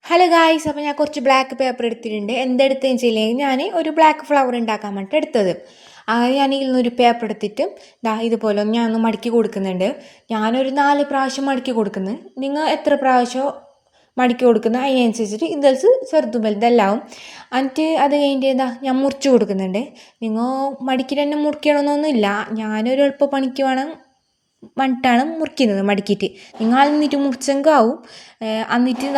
Hello guys, അപ്പോൾ ഞാൻ കുറച്ച് ബ്ലാക്ക് പേപ്പർ എടുത്തിട്ടുണ്ട്. എന്തെടുത്തതെന്ന് വെച്ചില്ലെങ്കിൽ ഞാൻ ഒരു ബ്ലാക്ക് ഫ്ലവർ ഉണ്ടാക്കാൻ വേണ്ടിയിട്ട് എടുത്തത്. അങ്ങനെ ഞാൻ ഇതിൽ നിന്നൊരു പേപ്പർ എടുത്തിട്ട് ഇതുപോലെ ഞാൻ ഒന്ന് മടക്കി കൊടുക്കുന്നുണ്ട്. ഞാനൊരു 4 പ്രാവശ്യം മടക്കി കൊടുക്കുന്നു. നിങ്ങൾ എത്ര പ്രാവശ്യം മടക്കി കൊടുക്കുന്ന അതിനനുസരിച്ചിട്ട് ഇതിൽ ചെറുതും വലുതെല്ലാം. എന്നിട്ട് അത് കഴിഞ്ഞിട്ട് ഞാൻ മുറിച്ച് കൊടുക്കുന്നുണ്ട്. നിങ്ങൾ മടക്കിയിട്ട് തന്നെ മുറിക്കണമെന്നൊന്നുമില്ല. ഞാനൊരു എളുപ്പ പണിക്ക് വേണം മണിട്ടാണ് മുറിക്കുന്നത്. മടക്കിയിട്ട് നിങ്ങൾ എന്നിട്ട് മുറിച്ചെങ്കിൽ ആവും. എന്നിട്ട്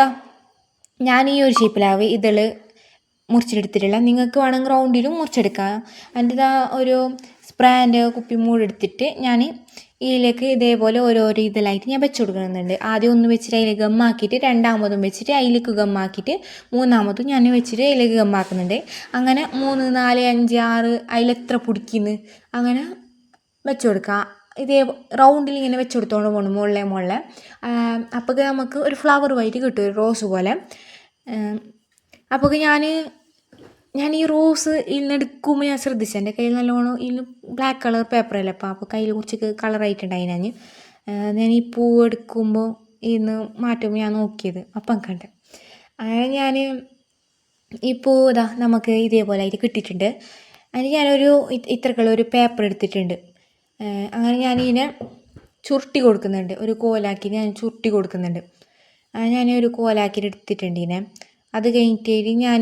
ഞാൻ ഈ ഒരു ഷേപ്പിലാവും ഇതിൽ മുറിച്ചെടുത്തിട്ടുള്ള. നിങ്ങൾക്ക് വേണമെങ്കിൽ റൗണ്ടിലും മുറിച്ചെടുക്കാം. അതിൻ്റെ ഒരു സ്പ്രേൻ്റെ കുപ്പി മൂടെടുത്തിട്ട് ഞാൻ ഇതിലേക്ക് ഇതേപോലെ ഓരോരോ ഇതിലായിട്ട് ഞാൻ വെച്ച് കൊടുക്കുന്നുണ്ട്. ആദ്യം ഒന്ന് വെച്ചിട്ട് അതിലേക്ക് ഗമ്മാക്കിയിട്ട്, രണ്ടാമതും വെച്ചിട്ട് അതിലേക്ക് ഗമ്മാക്കിയിട്ട്, മൂന്നാമതും ഞാൻ വെച്ചിട്ട് അതിലേക്ക് ഗമ്മാക്കുന്നുണ്ട്. അങ്ങനെ 3, 4, 5, 6 അതിലെത്ര പിടിക്കുന്നു അങ്ങനെ വെച്ച് കൊടുക്കുക. ഇതേ റൗണ്ടിൽ ഇങ്ങനെ വെച്ച് കൊടുത്തോണ്ട് പോകണം മുകളിലെ. അപ്പോൾ നമുക്ക് ഒരു ഫ്ലവർ വൈറ്റ് കിട്ടും, ഒരു റോസ് പോലെ. അപ്പോൾ ഞാൻ ഈ റോസ് ഇതിൽ എടുക്കുമ്പോൾ ഞാൻ ശ്രദ്ധിച്ചു, എൻ്റെ കയ്യിൽ നല്ലോണം ഇതിൽ ബ്ലാക്ക് കളർ പേപ്പറല്ലേ അപ്പോൾ കയ്യിൽ കുറച്ച് കളറായിട്ടുണ്ടായി. ഞാൻ ഈ പൂ എടുക്കുമ്പോൾ ഇതിന്ന് മാറ്റുമ്പോൾ ഞാൻ നോക്കിയത് അപ്പം കണ്ടത്. അങ്ങനെ ഞാൻ ഈ പൂ നമുക്ക് ഇതേപോലെ ആയിട്ട് കിട്ടിയിട്ടുണ്ട്. അതിന് ഞാനൊരു ഇത്രക്കുള്ള ഒരു പേപ്പർ എടുത്തിട്ടുണ്ട്. അങ്ങനെ ഞാനിതിനെ ചുരുട്ടി കൊടുക്കുന്നുണ്ട്. ഒരു കോലാക്കി ഞാൻ ചുരുട്ടി കൊടുക്കുന്നുണ്ട്. ഞാൻ ഒരു കോലാക്കി എടുത്തിട്ടുണ്ട് ഇതിനെ. അത് കഴിഞ്ഞിട്ട് ഞാൻ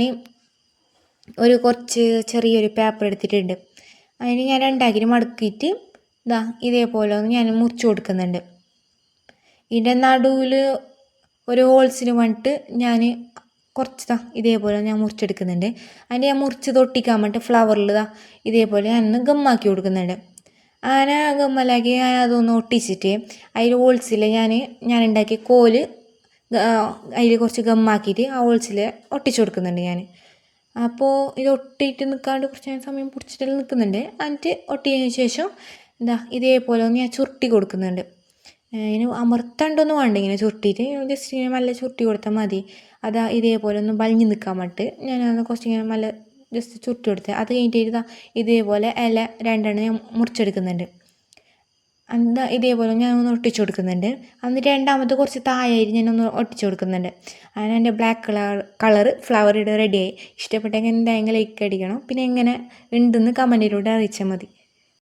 ഒരു കുറച്ച് ചെറിയൊരു പേപ്പർ എടുത്തിട്ടുണ്ട്. അതിന് ഞാൻ രണ്ടാക്കി മടക്കിയിട്ട് ഇതേപോലെ ഒന്ന് ഞാൻ മുറിച്ച് കൊടുക്കുന്നുണ്ട്. ഇതിൻ്റെ നടുവിൽ ഒരു ഹോൾസിന് വേണ്ടിയിട്ട് ഞാൻ കുറച്ച് ഇതേപോലെ ഞാൻ മുറിച്ചെടുക്കുന്നുണ്ട്. അതിൻ്റെ ഞാൻ മുറിച്ച് തൊട്ടിക്കാൻ വേണ്ടിയിട്ട് ഫ്ലവറിൽ ഇതേപോലെ ഞാനൊന്ന് ഗമ്മാക്കി കൊടുക്കുന്നുണ്ട്. അങ്ങനെ ഗമ്മലാക്കി ഞാൻ അതൊന്ന് ഒട്ടിച്ചിട്ട് അതിൽ ഹോൾസിൽ ഞാൻ ഉണ്ടാക്കിയ കോല് അതിൽ കുറച്ച് ഗമ്മാക്കിയിട്ട് ആ ഹോൾസിൽ ഒട്ടിച്ചു കൊടുക്കുന്നുണ്ട് ഞാൻ. അപ്പോൾ ഇത് ഒട്ടിയിട്ട് നിൽക്കാണ്ട് കുറച്ച് സമയം പിടിച്ചിട്ട് നിൽക്കുന്നുണ്ട്. എന്നിട്ട് ഒട്ടിയതിന് ശേഷം ഇതേപോലെ ഒന്ന് ഞാൻ ചുരുട്ടി കൊടുക്കുന്നുണ്ട്. ഇനി അമർത്താണ്ടൊന്നും വേണ്ട, ഇങ്ങനെ ചുരുട്ടിയിട്ട് ജസ്റ്റ് ഇങ്ങനെ നല്ല ചുരുട്ടി കൊടുത്താൽ മതി. ഇതേപോലെ ഒന്ന് വലിഞ്ഞ് നിൽക്കാൻ വേണ്ടിയിട്ട് ഞാൻ കുറച്ച് ഇങ്ങനെ നല്ല ജസ്റ്റ് ചുരുട്ടി കൊടുത്തത്. അത് കഴിഞ്ഞിട്ട് ഇതേപോലെ ഇല രണ്ടെണ്ണം ഞാൻ മുറിച്ചെടുക്കുന്നുണ്ട്. ഇതേപോലെ ഞാൻ ഒന്ന് ഒട്ടിച്ചു കൊടുക്കുന്നുണ്ട്. എന്നിട്ട് രണ്ടാമത് കുറച്ച് താഴായിട്ട് ഞാനൊന്ന് ഒട്ടിച്ചു കൊടുക്കുന്നുണ്ട്. അങ്ങനെ എൻ്റെ ബ്ലാക്ക് കളർ ഫ്ലവർ റെഡിയായി. ഇഷ്ടപ്പെട്ടെങ്കിൽ എന്തായെങ്കിലും ലൈക്ക് അടിക്കണം. പിന്നെ എങ്ങനെ ഉണ്ടെന്ന് കമൻറ്റിലൂടെ അറിയിച്ചാൽ മതി.